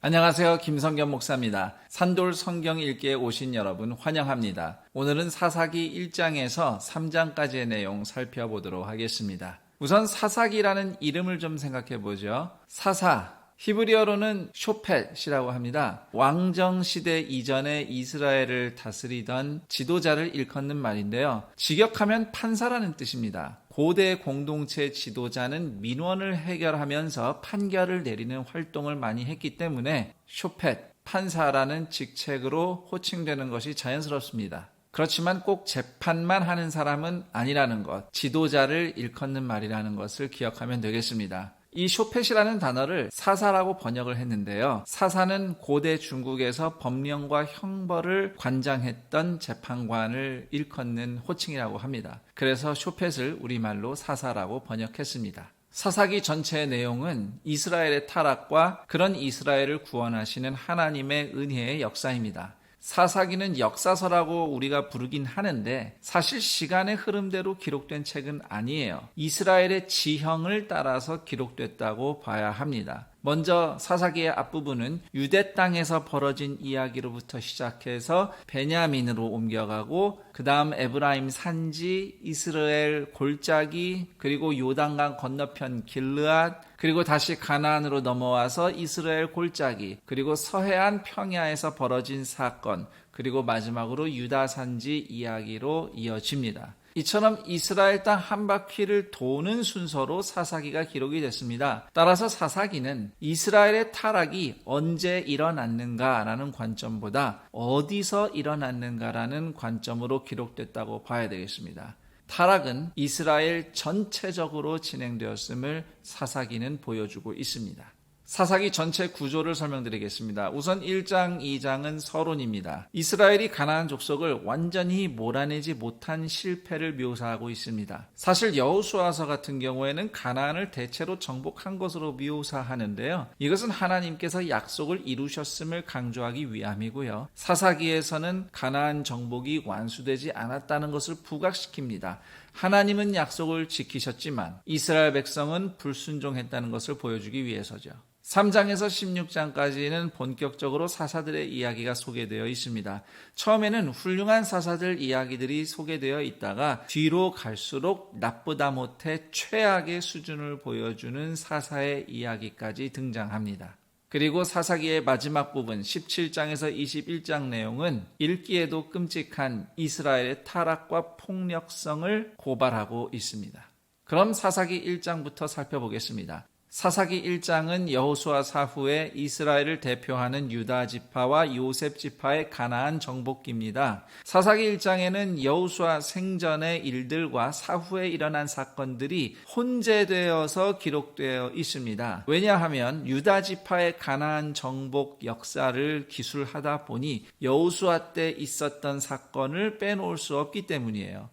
안녕하세요. 김성겸 목사입니다. 산돌 성경 읽기에 오신 여러분 환영합니다. 오늘은 사사기 1장에서 3장까지의 내용 살펴보도록 하겠습니다. 우선 사사기라는 이름을 좀 생각해 보죠. 사사, 히브리어로는 쇼펫이라고 합니다. 왕정시대 이전에 이스라엘을 다스리던 지도자를 일컫는 말인데요. 직역하면 판사라는 뜻입니다. 고대 공동체 지도자는 민원을 해결하면서 판결을 내리는 활동을 많이 했기 때문에 쇼펫, 판사라는 직책으로 호칭되는 것이 자연스럽습니다. 그렇지만 꼭 재판만 하는 사람은 아니라는 것, 지도자를 일컫는 말이라는 것을 기억하면 되겠습니다. 이 쇼펫이라는 단어를 사사라고 번역을 했는데요. 사사는 고대 중국에서 법령과 형벌을 관장했던 재판관을 일컫는 호칭이라고 합니다. 그래서 쇼펫을 우리말로 사사라고 번역했습니다. 사사기 전체의 내용은 이스라엘의 타락과 그런 이스라엘을 구원하시는 하나님의 은혜의 역사입니다. 사사기는 역사서라고 우리가 부르긴 하는데 사실 시간의 흐름대로 기록된 책은 아니에요. 이스라엘의 지형을 따라서 기록됐다고 봐야 합니다. 먼저 사사기의 앞부분은 유대 땅에서 벌어진 이야기로부터 시작해서 베냐민으로 옮겨가고 그 다음 에브라임 산지, 이스라엘 골짜기, 그리고 요단강 건너편 길르앗, 그리고 다시 가나안으로 넘어와서 이스라엘 골짜기, 그리고 서해안 평야에서 벌어진 사건, 그리고 마지막으로 유다 산지 이야기로 이어집니다. 이처럼 이스라엘 땅 한 바퀴를 도는 순서로 사사기가 기록이 됐습니다. 따라서 사사기는 이스라엘의 타락이 언제 일어났는가라는 관점보다 어디서 일어났는가라는 관점으로 기록됐다고 봐야 되겠습니다. 타락은 이스라엘 전체적으로 진행되었음을 사사기는 보여주고 있습니다. 사사기 전체 구조를 설명드리겠습니다. 우선 1장, 2장은 서론입니다. 이스라엘이 가나안 족속을 완전히 몰아내지 못한 실패를 묘사하고 있습니다. 사실 여호수아서 같은 경우에는 가나안을 대체로 정복한 것으로 묘사하는데요. 이것은 하나님께서 약속을 이루셨음을 강조하기 위함이고요. 사사기에서는 가나안 정복이 완수되지 않았다는 것을 부각시킵니다. 하나님은 약속을 지키셨지만 이스라엘 백성은 불순종했다는 것을 보여주기 위해서죠. 3장에서 16장까지는 본격적으로 사사들의 이야기가 소개되어 있습니다. 처음에는 훌륭한 사사들 이야기들이 소개되어 있다가 뒤로 갈수록 나쁘다 못해 최악의 수준을 보여주는 사사의 이야기까지 등장합니다. 그리고 사사기의 마지막 부분 17장에서 21장 내용은 읽기에도 끔찍한 이스라엘의 타락과 폭력성을 고발하고 있습니다. 그럼 사사기 1장부터 살펴보겠습니다. 사사기 1장은 여호수아 사후에 이스라엘을 대표하는 유다 지파와 요셉 지파의 가나안 정복기입니다. 사사기 1장에는 여호수아 생전의 일들과 사후에 일어난 사건들이 혼재되어서 기록되어 있습니다. 왜냐하면 유다 지파의 가나안 정복 역사를 기술하다 보니 여호수아 때 있었던 사건을 빼놓을 수 없기 때문이에요.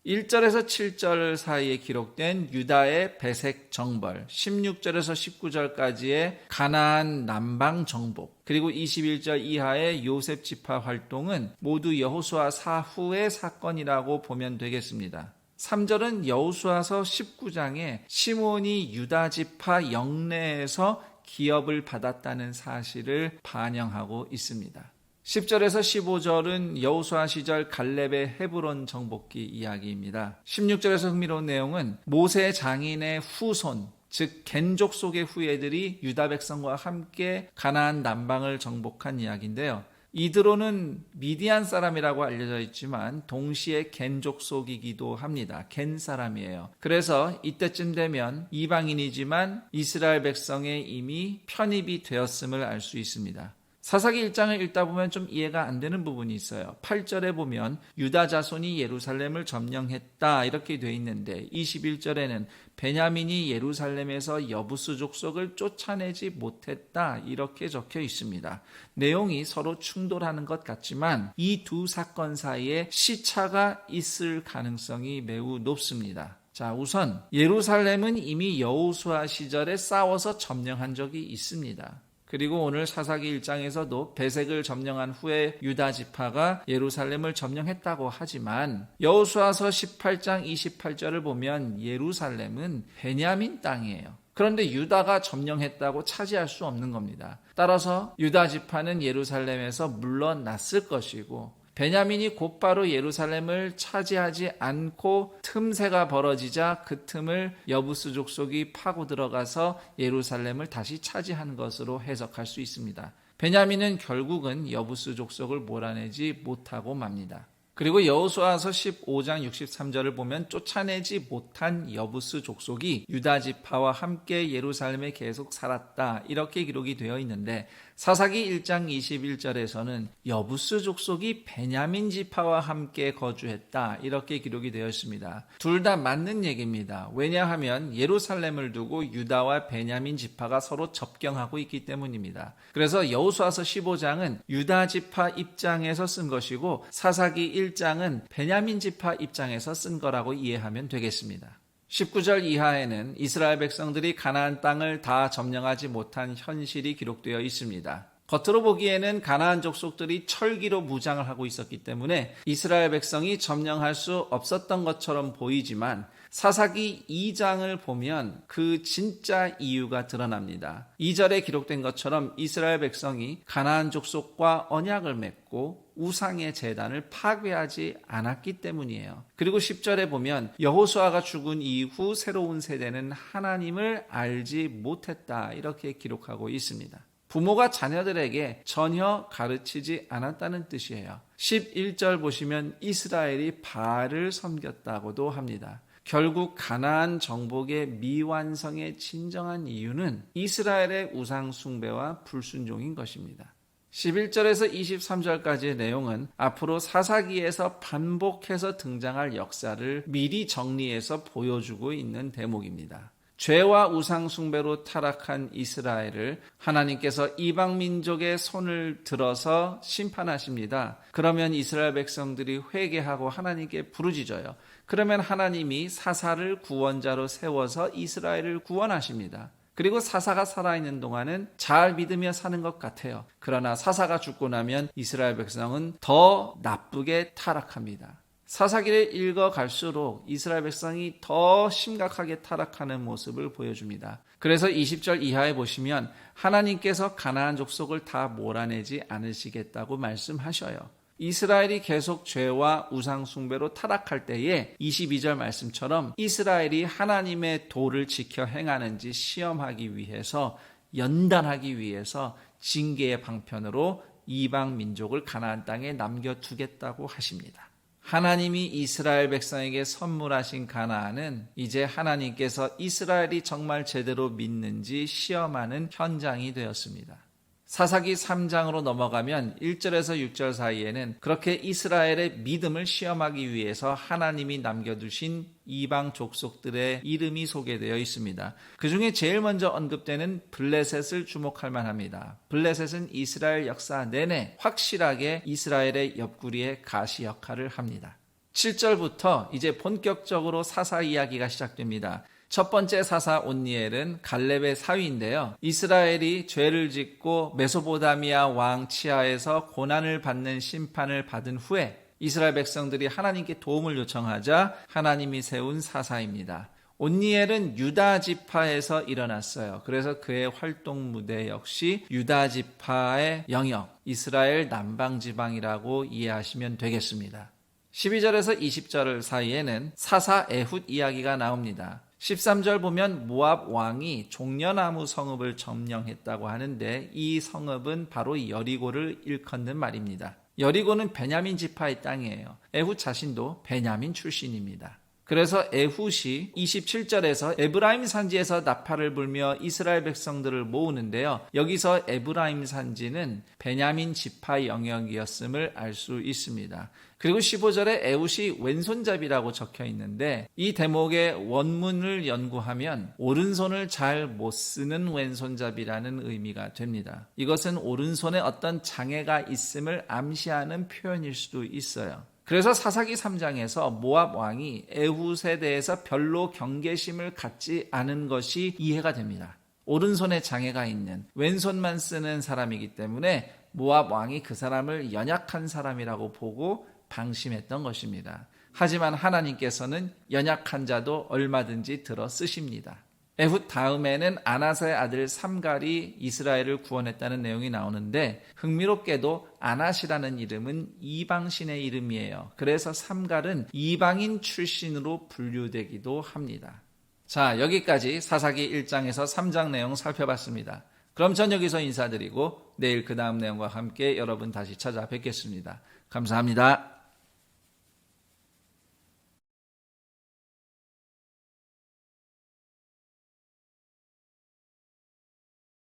1절에서 7절 사이에 기록된 유다의 배색 정벌, 16절에서 19절까지의 가나안 남방 정복, 그리고 21절 이하의 요셉 지파 활동은 모두 여호수아 사후의 사건이라고 보면 되겠습니다. 3절은 여호수아서 19장에 시몬이 유다 지파 영내에서 기업을 받았다는 사실을 반영하고 있습니다. 10절에서 15절은 여호수아 시절 갈렙의 헤브론 정복기 이야기입니다. 16절에서 흥미로운 내용은 모세 장인의 후손, 즉 겐족 속의 후예들이 유다 백성과 함께 가나안 남방을 정복한 이야기인데요. 이드로는 미디안 사람이라고 알려져 있지만 동시에 겐족 속이기도 합니다. 겐 사람이에요. 그래서 이때쯤 되면 이방인이지만 이스라엘 백성에 이미 편입이 되었음을 알 수 있습니다. 사사기 1장을 읽다 보면 좀 이해가 안 되는 부분이 있어요. 8절에 보면 유다 자손이 예루살렘을 점령했다 이렇게 돼 있는데 21절에는 베냐민이 예루살렘에서 여부스 족속을 쫓아내지 못했다 이렇게 적혀 있습니다. 내용이 서로 충돌하는 것 같지만 이 두 사건 사이에 시차가 있을 가능성이 매우 높습니다. 자, 우선 예루살렘은 이미 여호수아 시절에 싸워서 점령한 적이 있습니다. 그리고 오늘 사사기 1장에서도 베색을 점령한 후에 유다 지파가 예루살렘을 점령했다고 하지만 여호수아서 18장 28절을 보면 예루살렘은 베냐민 땅이에요. 그런데 유다가 점령했다고 차지할 수 없는 겁니다. 따라서 유다 지파는 예루살렘에서 물러났을 것이고 베냐민이 곧바로 예루살렘을 차지하지 않고 틈새가 벌어지자 그 틈을 여부스 족속이 파고 들어가서 예루살렘을 다시 차지한 것으로 해석할 수 있습니다. 베냐민은 결국은 여부스 족속을 몰아내지 못하고 맙니다. 그리고 여호수아서 15장 63절을 보면 쫓아내지 못한 여부스 족속이 유다 지파와 함께 예루살렘에 계속 살았다, 이렇게 기록이 되어 있는데 사사기 1장 21절에서는 여부스 족속이 베냐민 지파와 함께 거주했다, 이렇게 기록이 되어 있습니다. 둘 다 맞는 얘기입니다. 왜냐하면 예루살렘을 두고 유다와 베냐민 지파가 서로 접경하고 있기 때문입니다. 그래서 여호수아서 15장은 유다 지파 입장에서 쓴 것이고 사사기 1장은 베냐민 지파 입장에서 쓴 거라고 이해하면 되겠습니다. 19절 이하에는 이스라엘 백성들이 가나안 땅을 다 점령하지 못한 현실이 기록되어 있습니다. 겉으로 보기에는 가나안 족속들이 철기로 무장을 하고 있었기 때문에 이스라엘 백성이 점령할 수 없었던 것처럼 보이지만 사사기 2장을 보면 그 진짜 이유가 드러납니다. 2절에 기록된 것처럼 이스라엘 백성이 가나안 족속과 언약을 맺고 우상의 제단을 파괴하지 않았기 때문이에요. 그리고 10절에 보면 여호수아가 죽은 이후 새로운 세대는 하나님을 알지 못했다, 이렇게 기록하고 있습니다. 부모가 자녀들에게 전혀 가르치지 않았다는 뜻이에요. 11절 보시면 이스라엘이 바알을 섬겼다고도 합니다. 결국 가나안 정복의 미완성의 진정한 이유는 이스라엘의 우상 숭배와 불순종인 것입니다. 11절에서 23절까지의 내용은 앞으로 사사기에서 반복해서 등장할 역사를 미리 정리해서 보여주고 있는 대목입니다. 죄와 우상 숭배로 타락한 이스라엘을 하나님께서 이방 민족의 손을 들어서 심판하십니다. 그러면 이스라엘 백성들이 회개하고 하나님께 부르짖어요. 그러면 하나님이 사사를 구원자로 세워서 이스라엘을 구원하십니다. 그리고 사사가 살아있는 동안은 잘 믿으며 사는 것 같아요. 그러나 사사가 죽고 나면 이스라엘 백성은 더 나쁘게 타락합니다. 사사기를 읽어갈수록 이스라엘 백성이 더 심각하게 타락하는 모습을 보여줍니다. 그래서 20절 이하에 보시면 하나님께서 가나안 족속을 다 몰아내지 않으시겠다고 말씀하셔요. 이스라엘이 계속 죄와 우상 숭배로 타락할 때에 22절 말씀처럼 이스라엘이 하나님의 도를 지켜 행하는지 시험하기 위해서, 연단하기 위해서 징계의 방편으로 이방 민족을 가나안 땅에 남겨두겠다고 하십니다. 하나님이 이스라엘 백성에게 선물하신 가나안은 이제 하나님께서 이스라엘이 정말 제대로 믿는지 시험하는 현장이 되었습니다. 사사기 3장으로 넘어가면 1절에서 6절 사이에는 그렇게 이스라엘의 믿음을 시험하기 위해서 하나님이 남겨두신 이방 족속들의 이름이 소개되어 있습니다. 그 중에 제일 먼저 언급되는 블레셋을 주목할 만합니다. 블레셋은 이스라엘 역사 내내 확실하게 이스라엘의 옆구리에 가시 역할을 합니다. 7절부터 이제 본격적으로 사사 이야기가 시작됩니다. 첫 번째 사사 온니엘은 갈렙의 사위인데요. 이스라엘이 죄를 짓고 메소포타미아 왕 치하에서 고난을 받는 심판을 받은 후에 이스라엘 백성들이 하나님께 도움을 요청하자 하나님이 세운 사사입니다. 온니엘은 유다 지파에서 일어났어요. 그래서 그의 활동 무대 역시 유다 지파의 영역, 이스라엘 남방 지방이라고 이해하시면 되겠습니다. 12절에서 20절 사이에는 사사 에훗 이야기가 나옵니다. 13절 보면 모압 왕이 종려나무 성읍을 점령했다고 하는데 이 성읍은 바로 여리고를 일컫는 말입니다. 여리고는 베냐민 지파의 땅이에요. 에훗 자신도 베냐민 출신입니다. 그래서 에훗이 27절에서 에브라임 산지에서 나팔을 불며 이스라엘 백성들을 모으는데요. 여기서 에브라임 산지는 베냐민 지파 영역이었음을 알 수 있습니다. 그리고 15절에 에훗이 왼손잡이라고 적혀 있는데 이 대목의 원문을 연구하면 오른손을 잘 못 쓰는 왼손잡이라는 의미가 됩니다. 이것은 오른손에 어떤 장애가 있음을 암시하는 표현일 수도 있어요. 그래서 사사기 3장에서 모압 왕이 에훗에 대해서 별로 경계심을 갖지 않은 것이 이해가 됩니다. 오른손에 장애가 있는, 왼손만 쓰는 사람이기 때문에 모압 왕이 그 사람을 연약한 사람이라고 보고 방심했던 것입니다. 하지만 하나님께서는 연약한 자도 얼마든지 들어 쓰십니다. 에훗 다음에는 아나스의 아들 삼갈이 이스라엘을 구원했다는 내용이 나오는데 흥미롭게도 아낫이라는 이름은 이방신의 이름이에요. 그래서 삼갈은 이방인 출신으로 분류되기도 합니다. 자, 여기까지 사사기 1장에서 3장 내용 살펴봤습니다. 그럼 전 여기서 인사드리고 내일 그 다음 내용과 함께 여러분 다시 찾아뵙겠습니다. 감사합니다.